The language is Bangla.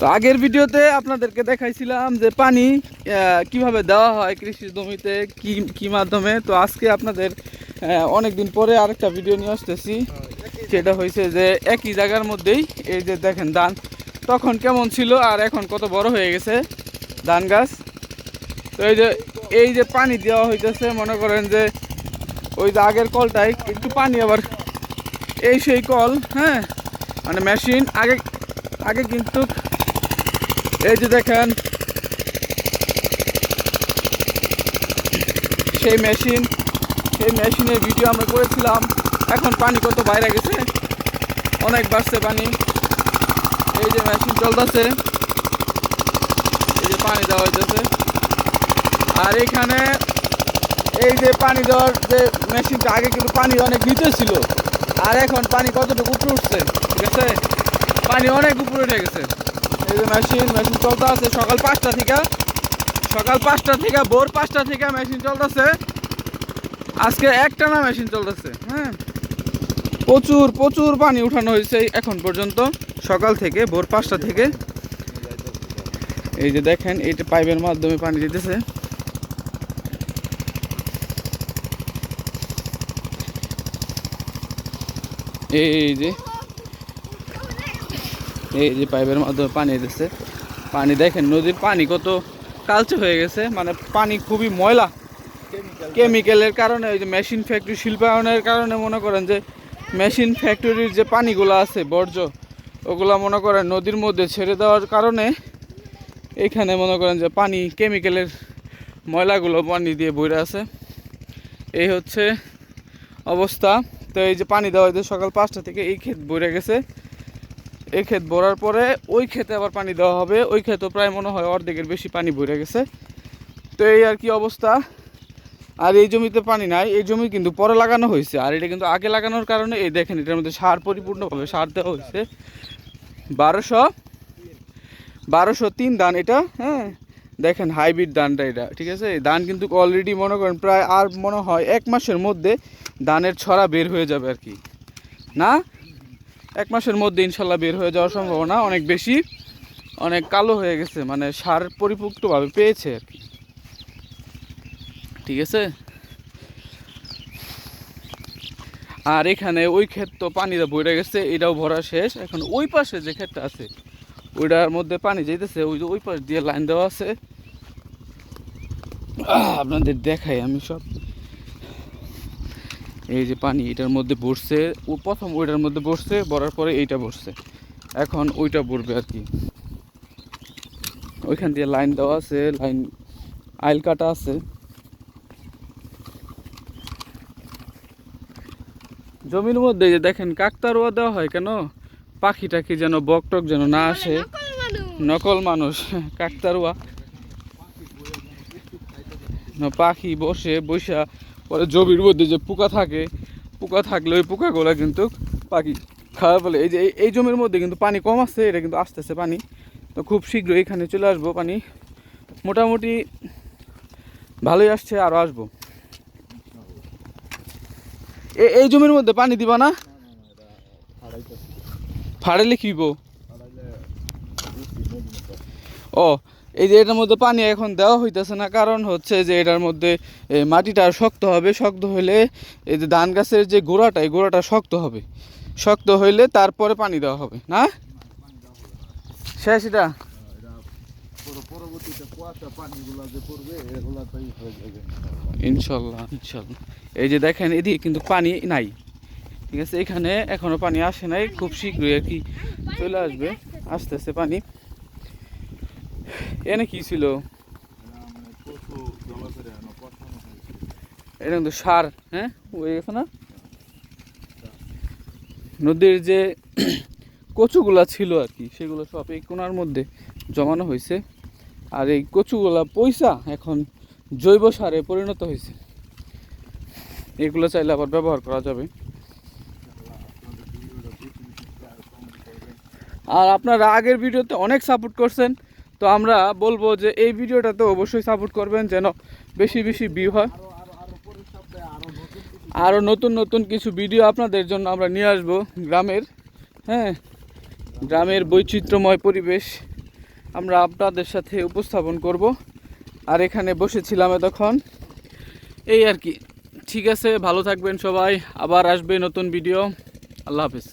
তো আগের ভিডিওতে আপনাদেরকে দেখাইছিলাম যে পানি কিভাবে দেওয়া হয় কৃষি জমিতে কি মাধ্যমে। তো আজকে আপনাদের অনেক দিন পরে আরেকটা ভিডিও নিয়ে আসতেছি। সেটা হয়েছে যে একই জায়গার মধ্যেই এই যে দেখেন ধান তখন কেমন ছিল আর এখন কত বড় হয়ে গেছে ধান গাছ। তো এই যে পানি দেওয়া হইতেছে, মনে করেন যে ওই যে আগের কলটাই একটু পানি আবার এই সেই কল, হ্যাঁ মানে মেশিন আগে আগে কিন্তু এই যে দেখেন সেই মেশিনের ভিডিও আমরা করেছিলাম। এখন পানি কত বাইরে গেছে, অনেক বাড়ছে পানি। এই যে মেশিন চলতেছে, এই যে পানি দেওয়া হইতেছে। আর এখানে এই যে পানি দেওয়ার যে মেশিনটা আগে কিন্তু পানি অনেক নিচে ছিল, আর এখন পানি কতটুকু উপরে উঠছে, ঠিক আছে, পানি অনেক উপরে উঠে গেছে। এই যে মেশিন চলতে আছে সকাল 5টা থেকে ভোর 5টা থেকে মেশিন চলতেছে। আজকে একটানা মেশিন চলতেছে, হ্যাঁ প্রচুর পানি উঠানো হয়েছে এখন পর্যন্ত সকাল থেকে ভোর 5টা থেকে। এই যে দেখেন এইটা পাইপের মাধ্যমে পানি দিতেছে। এই যে পাইপের মাধ্যমে পানি দিতেছে। পানি দেখেন নদীর পানি কত কালচে হয়ে গেছে, মানে পানি খুবই ময়লা কেমিক্যালের কারণে। ওই যে মেশিন ফ্যাক্টরি শিল্পায়নের কারণে মনে করেন যে মেশিন ফ্যাক্টরির যে পানিগুলো আছে বর্জ্য, ওগুলো মনে করেন নদীর মধ্যে ছেড়ে দেওয়ার কারণে এখানে মনে করেন যে পানি কেমিক্যালের ময়লাগুলো পানি দিয়ে বইরে আছে। এই হচ্ছে অবস্থা। তো এই যে পানি দেওয়া হয়েছে সকাল 5টা থেকে, এই ক্ষেত বইরে গেছে। এই ক্ষেত ভরার পরে ওই ক্ষেতে আবার পানি দেওয়া হবে। ওই ক্ষেতও প্রায় মনে হয় অর্ধেকের বেশি পানি বইরে গেছে। তো এই আর কি অবস্থা। আর এই জমিতে পানি নাই, এই জমি কিন্তু পরে লাগানো হয়েছে, আর এটা কিন্তু আগে লাগানোর কারণে এই দেখেন এটার মধ্যে সার পরিপূর্ণভাবে সার দেওয়া হয়েছে। 1203 ধান এটা, হ্যাঁ দেখেন হাইব্রিড ধানটা এটা, ঠিক আছে। এই ধান কিন্তু অলরেডি মনে করেন প্রায় আর মনে হয় 1 মাসের মধ্যে ধানের ছড়া বের হয়ে যাবে আর কি, না 1 মাসের মধ্যে ইনশাল্লাহ বের হয়ে যাওয়ার সম্ভাবনা অনেক বেশি। অনেক কালো হয়ে গেছে, মানে সার পরিপুক্তভাবে পেয়েছে আর কি, ঠিক আছে। আর এখানে ওই ক্ষেত তো পানিটা বইরে গেছে, এটাও ভরা শেষ। এখন ওই পাশে যে ক্ষেতটা আছে ওইটার মধ্যে পানি যাইতেছে, ওই পাশ দিয়ে লাইন দেওয়া আছে। আপনাদের দেখাই আমি সব। এই যে পানি এটার মধ্যে ভরছে, ও প্রথম ওইটার মধ্যে ভরছে, ভরার পরে এইটা ভরছে, এখন ওইটা ভরবে আর কি। ওইখান দিয়ে লাইন দেওয়া আছে, লাইন আইল কাটা আছে। জমির মধ্যে যে দেখেন কাকতারুয়া দেওয়া হয় কেন, পাখি টাখি যেন বকটক যেন না আসে। নকল মানুষ কাকতারুয়া, পাখি বসা পরে জমির মধ্যে যে পোকা থাকে, পোকা থাকলে ওই পোকাগুলো কিন্তু পাখি খাওয়া বলে। এই যে এই জমির মধ্যে কিন্তু পানি কম আসছে, এটা কিন্তু আসতেছে পানি। তো খুব শীঘ্রই এখানে চলে আসবো পানি, মোটামুটি ভালোই আসছে, আরও আসবো। এই জমির মধ্যে পানি দিবা না, ফাড়াইলে কি ও এই যে এটার মধ্যে পানি এখন দেওয়া হইতেছে না, কারণ হচ্ছে যে এটার মধ্যে মাটিটা শক্ত হবে। শক্ত হইলে এই যে ধান গাছের যে গোড়াটা, এই গোড়াটা শক্ত হবে, শক্ত হইলে তারপরে পানি দেওয়া হবে না। শেষ এটা ইনশাল্লাহ। এই যে দেখেন এদিকে কিন্তু পানি নাই, ঠিক আছে, এখানে এখনো পানি আসে নাই, খুব শীঘ্রই আর কি চলে আসবে, আসতেছে পানি। এনে কি ছিল, এটা কিন্তু সার, হ্যাঁ ওই এখন নদীর যে কচুগুলা ছিল আর কি, সেগুলো সব এই কোনার মধ্যে জমানো হয়েছে। আর এই কচুগুলা পয়সা এখন জৈব সারে পরিণত হয়েছে, এগুলো চাইলে আবার ব্যবহার করা যাবে। আর আপনারা আগের ভিডিওতে অনেক সাপোর্ট করছেন, তো আমরা বলবো যে এই ভিডিওটাতে অবশ্যই সাপোর্ট করবেন, যেন বেশি বেশি ভিউ হয়। আরও নতুন কিছু ভিডিও আপনাদের জন্য আমরা নিয়ে আসবো গ্রামের, হ্যাঁ গ্রামের বৈচিত্র্যময় পরিবেশ আমরা আপনাদের সাথে উপস্থাপন করব। আর এখানে বসেছিলাম এতক্ষণ, এই আর কি। ঠিক আছে, ভালো থাকবেন সবাই, আবার আসবে নতুন ভিডিও। আল্লাহ হাফিজ।